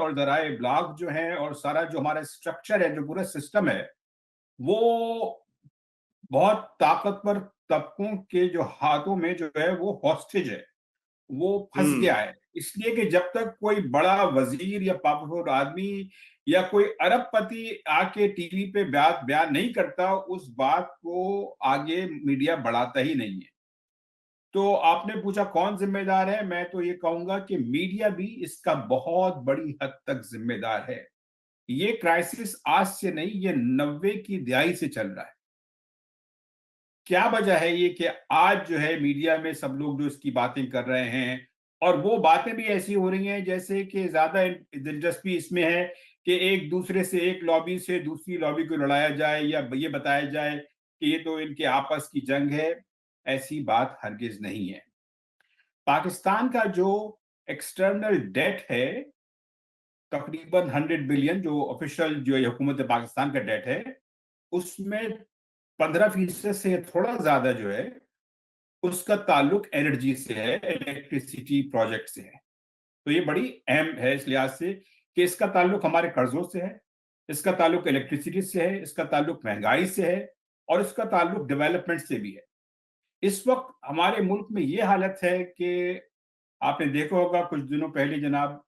और जराए इब्लाग जो है और सारा जो हमारा स्ट्रक्चर है, जो पूरा सिस्टम है, वो बहुत ताकतवर तबकों के जो हाथों में जो है वो हॉस्टेज है, वो फंस गया हम्म। है। इसलिए कि जब तक कोई बड़ा वजीर या पावरफुल आदमी या कोई अरबपति आके टीवी पे बात बयान नहीं करता, उस बात को आगे मीडिया बढ़ाता ही नहीं है। तो आपने पूछा कौन जिम्मेदार है, मैं तो ये कहूंगा कि मीडिया भी इसका बहुत बड़ी हद तक जिम्मेदार है। ये क्राइसिस आज से नहीं, ये 90 की दिहाई से चल रहा है। क्या वजह है ये कि आज जो है मीडिया में सब लोग जो इसकी बातें कर रहे हैं, और वो बातें भी ऐसी हो रही हैं जैसे कि ज्यादा दिलचस्पी इसमें है कि एक दूसरे से, एक लॉबी से दूसरी लॉबी को लड़ाया जाए या ये बताया जाए कि ये तो इनके आपस की जंग है। ऐसी बात हरगिज नहीं है। पाकिस्तान का जो एक्सटर्नल डेट है, तकरीबन 100 बिलियन, जो ऑफिशियल जो हुकूमत पाकिस्तान का डेट है, उसमें 15% से थोड़ा ज्यादा जो है उसका ताल्लुक एनर्जी से है, इलेक्ट्रिसिटी प्रोजेक्ट से है। तो ये बड़ी अहम है इस लिहाज से कि इसका ताल्लुक हमारे कर्जों से है, इसका ताल्लुक इलेक्ट्रिसिटी से है, इसका ताल्लुक महंगाई से है, और इसका ताल्लुक डेवलपमेंट से भी है। इस वक्त हमारे मुल्क में ये हालत है कि आपने देखा होगा कुछ दिनों पहले जनाब,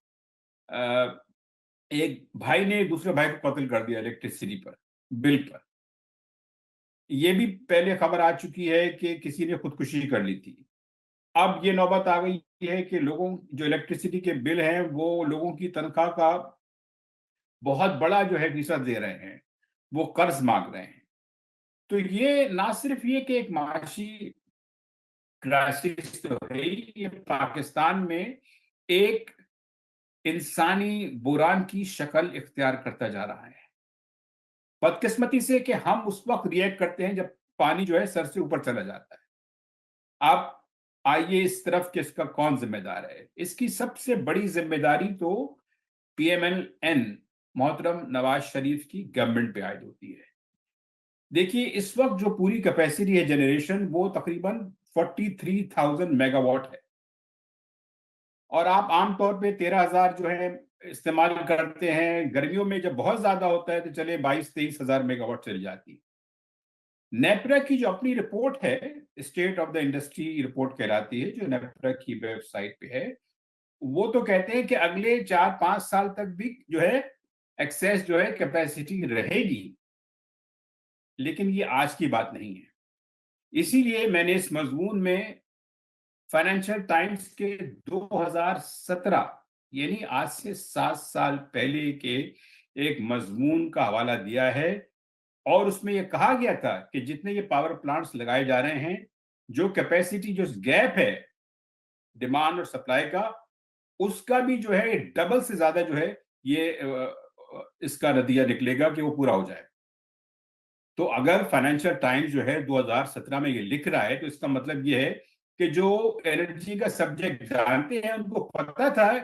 एक भाई ने दूसरे भाई को कत्ल कर दिया इलेक्ट्रिसिटी पर, बिल पर। ये भी पहले खबर आ चुकी है कि किसी ने खुदकुशी कर ली थी। अब ये नौबत आ गई है कि लोगों जो इलेक्ट्रिसिटी के बिल हैं वो लोगों की तनख्वाह का बहुत बड़ा जो है फीसद दे रहे हैं, वो कर्ज मांग रहे हैं। तो ये ना सिर्फ ये कि एक माशी क्राइसिस तो है ही, ये पाकिस्तान में एक इंसानी बुरान की शक्ल इख्तियार करता जा रहा है। बदकिस्मती से कि हम उस वक्त रिएक्ट करते हैं जब पानी जो है सर से ऊपर चला जाता है। आप आइए इस तरफ कि इसका कौन जिम्मेदार है। इसकी सबसे बड़ी जिम्मेदारी तो पीएमएल-एन मोहतरम नवाज शरीफ की गवर्नमेंट पे आयद होती है। देखिए इस वक्त जो पूरी कैपेसिटी है जनरेशन, वो तकरीबन 43,000 मेगावाट है, और आप आमतौर पे 13,000 जो है इस्तेमाल करते हैं। गर्मियों में जब बहुत ज्यादा होता है तो चले 22-23 हजार मेगावाट चली जाती है। नेपरा की जो अपनी रिपोर्ट है, state of the industry report कहलाती है, जो नेपरा की वेबसाइट पे है, वो तो कहते हैं कि अगले 4-5 साल तक भी जो है एक्सेस जो है कैपेसिटी रहेगी। लेकिन ये आज की बात नहीं है। इसीलिए मैंने इस मजमून में फाइनेंशियल टाइम्स के 2017, यानी आज से 7 साल पहले के एक मजमून का हवाला दिया है, और उसमें यह कहा गया था कि जितने ये पावर प्लांट्स लगाए जा रहे हैं, जो कैपेसिटी, जो गैप है डिमांड और सप्लाई का, उसका भी जो है डबल से ज्यादा जो है ये इसका नतीजा निकलेगा कि वो पूरा हो जाए। तो अगर फाइनेंशियल टाइम्स जो है 2017 में ये लिख रहा है, तो इसका मतलब ये है कि जो एनर्जी का सब्जेक्ट जानते हैं उनको पता था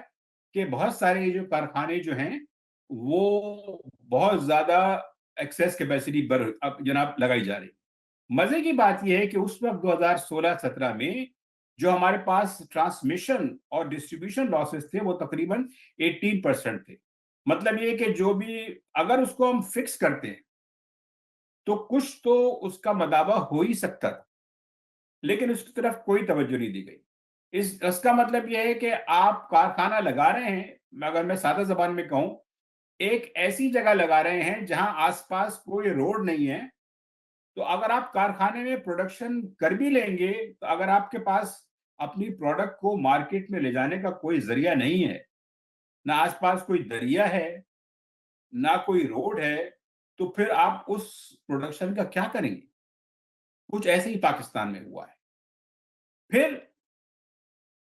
कि बहुत सारे जो कारखाने जो हैं वो बहुत ज्यादा एक्सेस कैपेसिटी पर अब जनाब लगाई जा रही। मजे की बात यह है कि उस वक्त 2016-17 में जो हमारे पास ट्रांसमिशन और डिस्ट्रीब्यूशन लॉसेस थे वो तकरीबन 18% थे। मतलब ये कि जो भी, अगर उसको हम फिक्स करते हैं तो कुछ तो उसका मदावा हो ही सकता था, लेकिन उसकी तरफ कोई तवज्जो नहीं दी गई। इसका मतलब यह है कि आप कारखाना लगा रहे हैं, अगर मैं सादा जबान में कहूं, एक ऐसी जगह लगा रहे हैं जहां आसपास कोई रोड नहीं है। तो अगर आप कारखाने में प्रोडक्शन कर भी लेंगे, तो अगर आपके पास अपनी प्रोडक्ट को मार्केट में ले जाने का कोई जरिया नहीं है, ना आसपास कोई दरिया है, ना कोई रोड है, तो फिर आप उस प्रोडक्शन का क्या करेंगे? कुछ ऐसे ही पाकिस्तान में हुआ है। फिर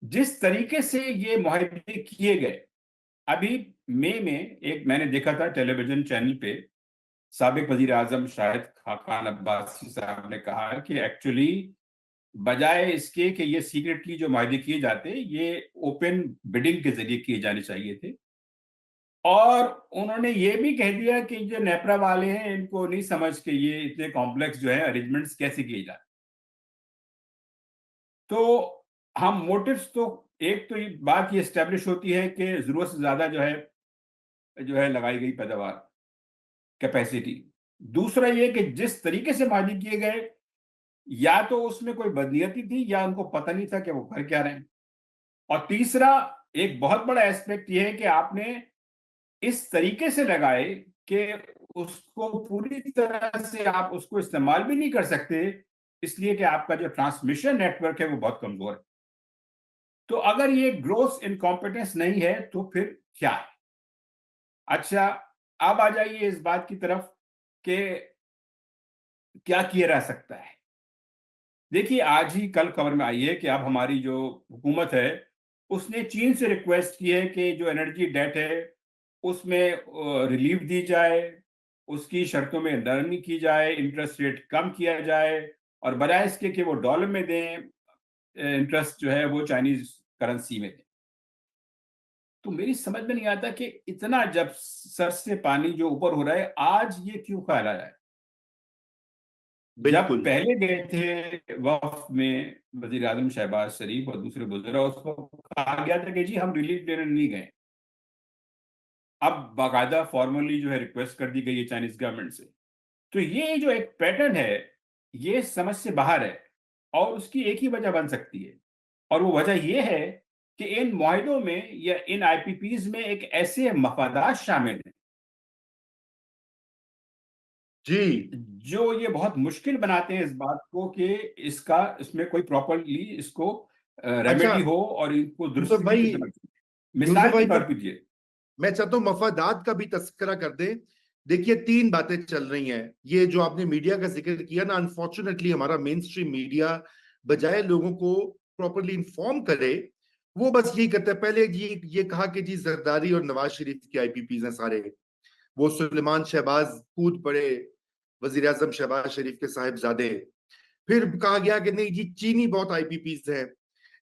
जिस तरीके से ये मुआहदे किए गए, अभी मई में एक मैंने देखा था टेलीविजन चैनल पे, साबिक वजीर आजम शाहिद खाकान अब्बासी साहब ने कहा कि एक्चुअली बजाय इसके कि ये सीक्रेटली जो मुआहदे किए जाते, ये ओपन बिडिंग के जरिए किए जाने चाहिए थे। और उन्होंने ये भी कह दिया कि जो नेपरा वाले हैं इनको नहीं समझ के ये इतने कॉम्प्लेक्स जो है अरेंजमेंट्स कैसे किए जाते। तो हम मोटिव्स तो, एक तो ये बात ये एस्टेब्लिश होती है कि जरूरत से ज्यादा जो है जो है लगाई गई पैदावार कैपेसिटी। दूसरा ये कि जिस तरीके से मालिक किए गए, या तो उसमें कोई बदनीयती थी या उनको पता नहीं था कि वो कर क्या रहे हैं। और तीसरा, एक बहुत बड़ा एस्पेक्ट ये है कि आपने इस तरीके से लगाए कि उसको पूरी तरह से आप उसको इस्तेमाल भी नहीं कर सकते, इसलिए कि आपका जो ट्रांसमिशन नेटवर्क है वो बहुत कमजोर है। तो अगर ये ग्रोथ इनकॉम्पिटेंस नहीं है तो फिर क्या है? अच्छा, अब आ जाइए इस बात की तरफ कि क्या किया जा सकता है। देखिए, आज ही कल खबर में आई है कि अब हमारी जो हुकूमत है उसने चीन से रिक्वेस्ट की है कि जो एनर्जी डेट है उसमें रिलीफ दी जाए, उसकी शर्तों में नरमी की जाए, इंटरेस्ट रेट कम किया जाए, और बजाय इसके कि वो डॉलर में दें, इंटरेस्ट जो है वो चाइनीज करेंसी में दें। तो मेरी समझ में नहीं आता कि इतना जब सर से पानी जो ऊपर हो रहा है, आज ये क्यों फैला रहा है। जब बिल्कुल। पहले गए थे वफ्द में वजीर आजम शहबाज शरीफ और दूसरे बुजुर्ग, उसको कहा गया था कि जी हम रिलीफ देने नहीं गए। अब बाकायदा फॉर्मली जो है रिक्वेस्ट कर दी गई है चाइनीज गवर्नमेंट से। तो ये जो एक पैटर्न है, ये समझ से बाहर है, और उसकी एक ही वजह बन सकती है, और वो वजह ये है कि इन मुआहिदों में या इन आईपीपीज में एक ऐसे मफादात शामिल हैं जी। जो ये बहुत मुश्किल बनाते हैं इस बात को कि इसका इसमें कोई प्रॉपरली इसको अच्छा रेमेडी हो और इनको यूसुफ दुरुस्ती भाई, की तरफ। मिसाल के भाई तौर तो पर ये। मैं चाहता हूँ मफादात का भी तस्करा कर दे। देखिए, तीन बातें चल रही हैं। ये जो आपने मीडिया का जिक्र किया ना, अनफॉर्चुनेटली हमारा मेन स्ट्रीम मीडिया बजाय लोगों को प्रॉपरली इन्फॉर्म करे, वो बस यही करता है। पहले ये कहा कि जी जरदारी और नवाज शरीफ की आईपीपीज हैं सारे, वो सुलेमान शहबाज कूद पड़े, वजीर आजम शहबाज शरीफ के साहिबजादे। फिर कहा गया कि नहीं जी चीनी बहुत आईपीपीज हैं,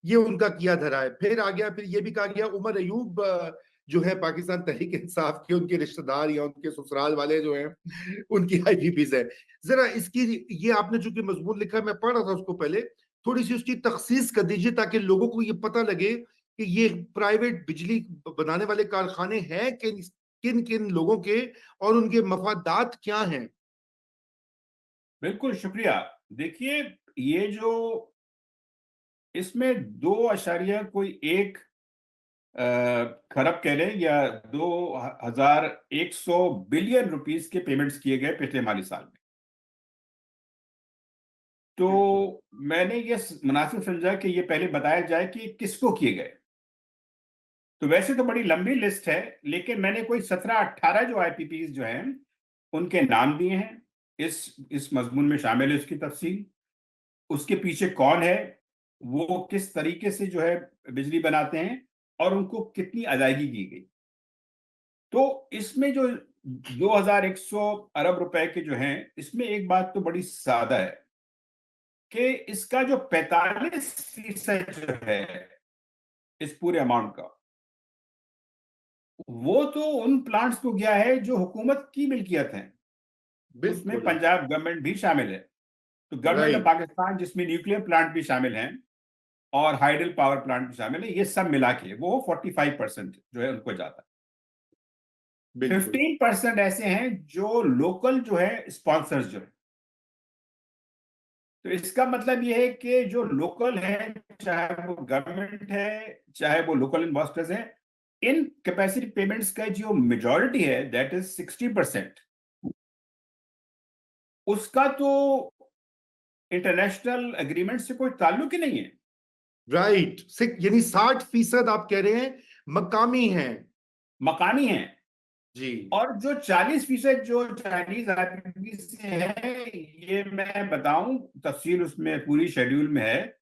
ये उनका किया धरा है। फिर आ गया, फिर ये भी कहा गया उमर अयूब जो है पाकिस्तान तहरीक इंसाफ के उनके रिश्तेदार या उनके ससुराल वाले जो हैं उनकी आईपीपीज है। जरा इसकी, ये आपने जो कि मजमून लिखा है, मैं पढ़ रहा था उसको पहले, थोड़ी सी उसकी तखसीस कर दीजिए ताकि लोगों को ये पता लगे कि ये प्राइवेट बिजली बनाने वाले कारखाने हैं किन किन लोगों के और उनके मफादात क्या हैं। बिल्कुल, शुक्रिया। देखिए, ये जो इसमें 2.1 खरब कह लें या 2100 बिलियन रुपीस के पेमेंट्स किए गए पिछले माली साल में। बिल्कुल। तो मैंने ये मुनासिब समझा कि ये पहले बताया जाए कि किसको किए गए। तो वैसे तो बड़ी लंबी लिस्ट है, लेकिन मैंने कोई 17-18 जो आईपीपीज जो हैं उनके नाम दिए हैं। इस मजमून में शामिल है उसकी तफसील, उसके पीछे कौन है, वो किस तरीके से जो है बिजली बनाते हैं, और उनको कितनी अदायगी की गई। तो इसमें जो 2100 अरब रुपए के जो हैं, इसमें एक बात तो बड़ी सादा है कि इसका जो 45% जो है इस पूरे अमाउंट का, वो तो उन प्लांट्स को गया है जो हुकूमत की मिल्कियत है। उसमें बिल्कुल। पंजाब गवर्नमेंट भी शामिल है। तो गवर्नमेंट ऑफ राइट। पाकिस्तान, जिसमें न्यूक्लियर प्लांट भी शामिल हैं और हाइडल पावर प्लांट भी शामिल है, ये सब मिला के वो 45% जो है उनको जाता है। बिल्कुल। 15% ऐसे हैं जो लोकल जो है स्पॉन्सर्स जो है। तो इसका मतलब ये है कि जो लोकल है, चाहे वो गवर्नमेंट है चाहे वो लोकल इन्वेस्टर्स हैं, इन कैपेसिटी पेमेंट्स का जो मेजॉरिटी है दैट इज 60%, उसका तो इंटरनेशनल एग्रीमेंट से कोई ताल्लुक ही नहीं है। राइट, यानी 60% आप कह रहे हैं मकामी हैं। मकानी है। जी। और जो 40% जो चाइनीज आईपीपी से है, ये मैं बताऊं, तफसील उसमें पूरी शेड्यूल में है।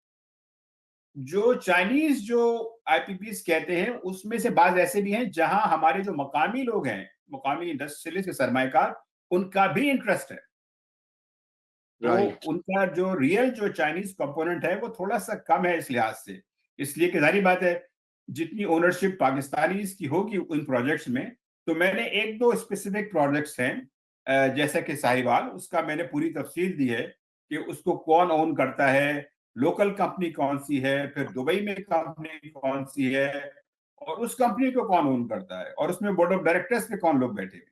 जो चाइनीज जो आईपीपीस कहते हैं उसमें से बाज ऐसे भी हैं जहां हमारे जो मकामी लोग हैं, मकामी इंडस्ट्रियलिस्ट के सरमाएकार, उनका भी इंटरेस्ट है। तो राइट। उनका जो रियल जो चाइनीज कंपोनेंट है वो थोड़ा सा कम है इस लिहाज से। इसलिए कि जारी बात है, जितनी ओनरशिप पाकिस्तानी की होगी उन प्रोजेक्ट्स में। तो मैंने एक दो स्पेसिफिक प्रोजेक्ट्स हैं, जैसा कि साहिवाल, उसका मैंने पूरी तफसील दी है कि उसको कौन ओन करता है, लोकल कंपनी कौन सी है, फिर दुबई में कंपनी कौन सी है, और उस कंपनी को कौन ओन करता है, और उसमें बोर्ड ऑफ डायरेक्टर्स पे कौन लोग बैठे हैं।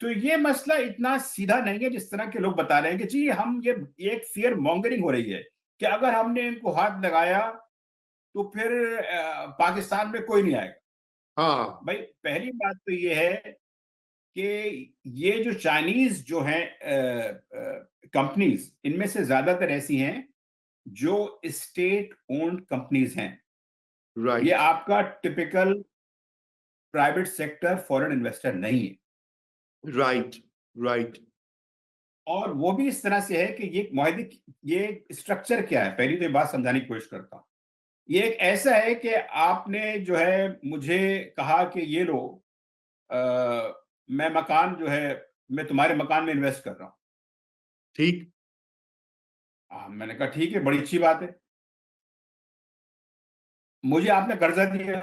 तो ये मसला इतना सीधा नहीं है जिस तरह के लोग बता रहे हैं कि जी हम ये एक फियर मॉन्गरिंग हो रही है कि अगर हमने इनको हाथ लगाया तो फिर पाकिस्तान में कोई नहीं आएगा। हाँ भाई पहली बात तो ये है कि ये जो चाइनीज जो हैं कंपनीज, इनमें से ज्यादातर ऐसी हैं जो स्टेट ओन्ड कंपनीज हैं। ये राइट आपका typical private sector foreign investor नहीं है। राइट राइट और वो भी इस तरह से है कि ये मुआहदे, ये स्ट्रक्चर क्या है, पहली तो ये बात समझाने की कोशिश करता हूँ। ये एक ऐसा है कि आपने जो है मुझे कहा कि ये लो, मैं मकान जो है, मैं तुम्हारे मकान में इन्वेस्ट कर रहा हूँ। ठीक मैंने कहा ठीक है, बड़ी अच्छी बात है। मुझे आपने कर्जा दिया,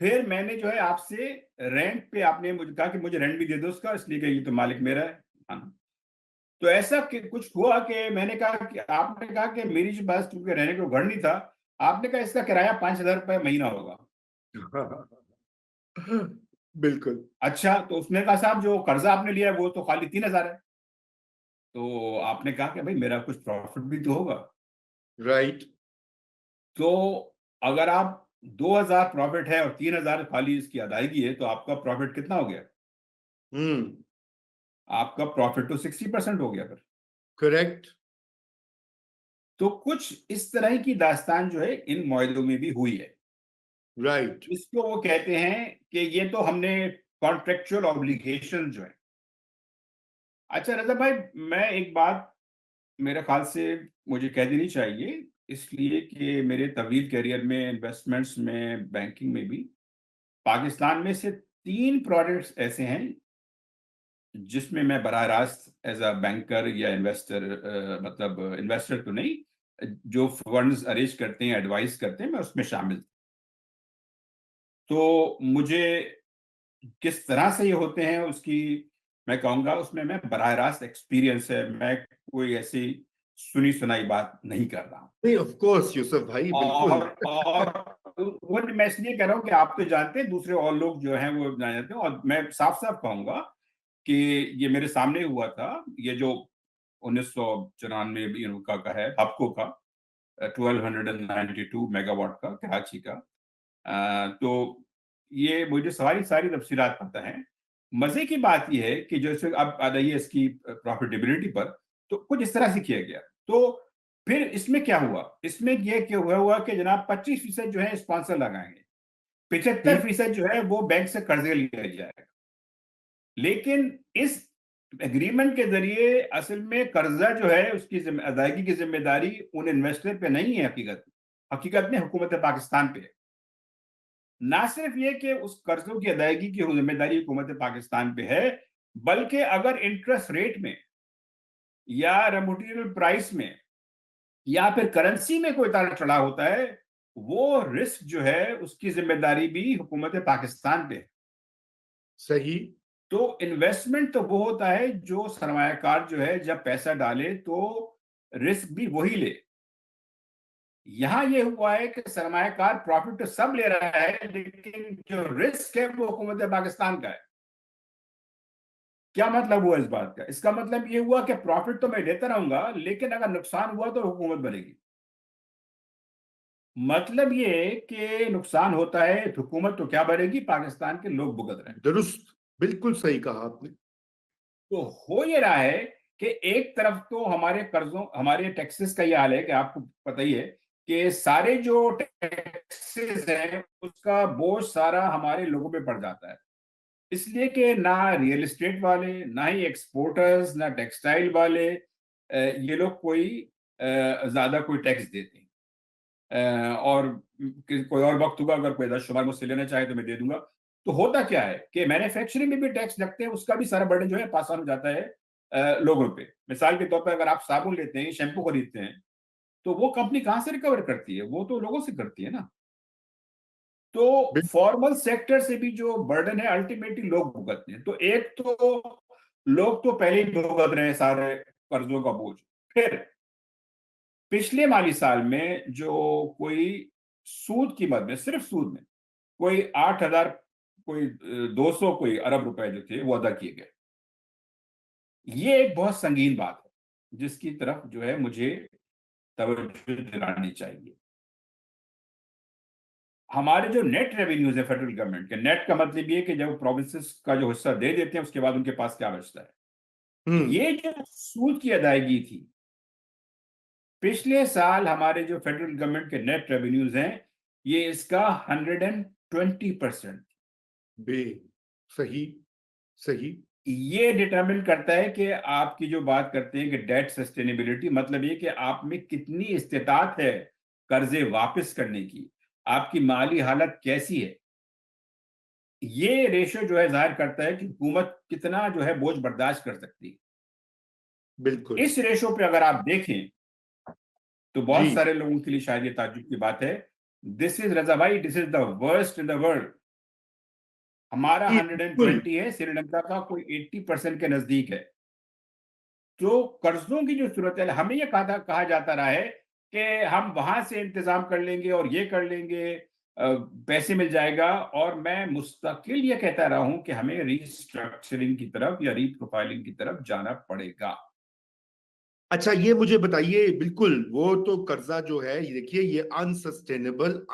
फिर मैंने जो है आपसे रेंट पे, आपने मुझे कहा कि मुझे रेंट भी दे दो उसका, इसलिए कि ये तो मालिक मेरा है। हाँ। तो ऐसा कुछ हुआ कि मैंने कहा कि आपने कहा कि मेरी जो पास क्योंकि रहने को घर नहीं था, आपने कहा इसका किराया 5,000 रुपये महीना होगा। बिल्कुल अच्छा, तो उसने कहा साहब जो कर्जा आपने लिया है वो तो खाली 3,000 है। तो आपने कहा कि भाई मेरा कुछ प्रॉफिट भी तो होगा। राइट तो अगर आप 2,000 प्रॉफिट है और 3,000 खाली इसकी अदायगी है, तो आपका प्रॉफिट कितना हो गया? हम्म आपका प्रॉफिट तो 60% हो गया फिर। करेक्ट तो कुछ इस तरह की दास्तान जो है इन मुआहदों में भी हुई है। राइट इसको वो कहते हैं कि ये तो हमने कॉन्ट्रेक्चुअल ऑब्लिगेशन जो है। अच्छा रजा भाई, मैं एक बात मेरे ख्याल से मुझे कह देनी चाहिए, इसलिए कि मेरे तवील करियर में इन्वेस्टमेंट्स में, बैंकिंग में भी, पाकिस्तान में से 3 प्रोडक्ट्स ऐसे हैं जिसमें मैं बराह रास्त एज अ बैंकर या इन्वेस्टर, मतलब इन्वेस्टर तो नहीं, जो फंड्स अरेंज करते हैं, एडवाइस करते हैं, मैं उसमें शामिल। तो मुझे किस तरह से ये होते हैं उसकी मैं कहूँगा, उसमें मैं बराह रास्त एक्सपीरियंस है, मैं कोई ऐसी सुनी सुनाई बात नहीं कर रहा हूँ। नहीं ऑफ कोर्स यूसुफ भाई बिल्कुल और वो मैं इसलिए कह रहा हूँ कि आप तो जानते हैं, दूसरे और लोग जो हैं वो जान जाते हैं, और मैं साफ साफ कहूंगा कि ये मेरे सामने हुआ था, ये जो 1994 का है, हपको का 1292 मेगावाट का कराची का। तो ये मुझे सारी सारी तफसीलात पता है। मजे की बात यह है कि जैसे अब आ जाइए इसकी प्रॉफिटेबिलिटी पर, तो कुछ इस तरह से किया गया। तो फिर इसमें क्या हुआ, इसमें ये क्या हुआ कि जनाब 25% जो है स्पॉन्सर लगाएंगे, ठीक 75% जो है वो बैंक से कर्जे लिया जाएगा। लेकिन इस एग्रीमेंट के जरिए असल में कर्जा जो है उसकी अदायगी की जिम्मेदारी उन इन्वेस्टर पे नहीं है, हकीकत हकीकत में हुकूमत पाकिस्तान पे है। ना सिर्फ ये कि उस कर्जों की अदायगी की जिम्मेदारी हुकूमत पाकिस्तान पे है, बल्कि अगर इंटरेस्ट रेट में या रॉ मटेरियल प्राइस में या फिर करेंसी में कोई उतार चढ़ाव होता है, वो रिस्क जो है उसकी जिम्मेदारी भी हुकूमत पाकिस्तान पे है। सही तो इन्वेस्टमेंट तो वो होता है जो सरमायाकार जो है जब पैसा डाले तो रिस्क भी वही ले। यहां ये हुआ है कि सरमायाकार प्रॉफिट तो सब ले रहा है, लेकिन जो रिस्क है वो हुकूमत पाकिस्तान का है। क्या मतलब हुआ इस बात का? इसका मतलब ये हुआ कि प्रॉफिट तो मैं लेता रहूंगा, लेकिन अगर नुकसान हुआ तो हुकूमत भरेगी। मतलब ये कि नुकसान होता है तो हुकूमत तो क्या भरेगी, पाकिस्तान के लोग भुगत रहे हैं। दुरुस्त बिल्कुल सही कहा आपने तो हो ये रहा है कि एक तरफ तो हमारे कर्जों, हमारे टैक्सेस का ये हाल है कि आपको पता ही है कि सारे जो टैक्सेस हैं उसका बोझ सारा हमारे लोगों पे पड़ जाता है। इसलिए कि ना रियल एस्टेट वाले, ना ही एक्सपोर्टर्स, ना टेक्सटाइल वाले, ये लोग कोई ज्यादा कोई टैक्स देते हैं। और कोई और वक्त होगा, अगर कोई 10 शुमार मुझसे लेना चाहे तो मैं दे दूंगा। तो होता क्या है कि मैन्युफैक्चरिंग में भी टैक्स लगते हैं, उसका भी सारा बर्डन जो है पास ऑन हो जाता है लोगों पे। मिसाल के तौर पर अगर आप साबुन लेते हैं, शैम्पू खरीदते हैं, तो वो कंपनी कहाँ से रिकवर करती है? वो तो लोगों से करती है ना। तो बिल- फॉर्मल सेक्टर से भी जो बर्डन है अल्टीमेटली लोग भुगतते हैं। तो एक तो लोग तो पहले ही भुगत रहे हैं सारे कर्जों का बोझ। फिर पिछले माली साल में जो कोई सूद की मद में, सिर्फ सूद में कोई 8,000, कोई 200, कोई अरब रुपए जो थे वो अदा किए गए। ये एक बहुत संगीन बात है जिसकी तरफ जो है मुझे तवज्जो दिलानी चाहिए। हमारे जो नेट रेवेन्यूज है फेडरल गवर्नमेंट के, नेट का मतलब ये कि जब प्रोविंसेस का जो हिस्सा दे देते हैं उसके बाद उनके पास क्या बचता है, ये जो सूद की अदायगी थी, पिछले साल हमारे जो फेडरल गवर्नमेंट के नेट रेवेन्यूज हैं, ये इसका 120%। बे सही सही। ये डिटरमिन करता है कि आपकी जो बात करते हैं कि डेट सस्टेनेबिलिटी, मतलब ये कि आप में कितनी इस्तेताअत है कर्जे वापस करने की, आपकी माली हालत कैसी है। ये रेशो जो है जाहिर करता है कि हुकूमत कितना जो है बोझ बर्दाश्त कर सकती है। बिल्कुल इस रेशो पे अगर आप देखें तो बहुत जी। सारे लोगों के लिए शायद ये ताज्जुब की बात है। दिस इज रजा भाई, this is the worst in the world. हमारा जी, बिल्कुल 120 है, श्रीलंका का कोई 80% के नजदीक है। तो कर्जों की जो सूरत है, हमें ये कहा जाता रहा है कि हम वहां से इंतजाम कर लेंगे और ये कर लेंगे, पैसे मिल जाएगा। और मैं मुस्तकिल ये कहता रहा हूं कि हमें रीस्ट्रक्चरिंग की तरफ या रीप्रोफाइलिंग की तरफ जाना पड़ेगा। अच्छा ये मुझे बताइए, बिल्कुल वो तो कर्जा जो है, ये देखिए ये अनसस्टेनेबल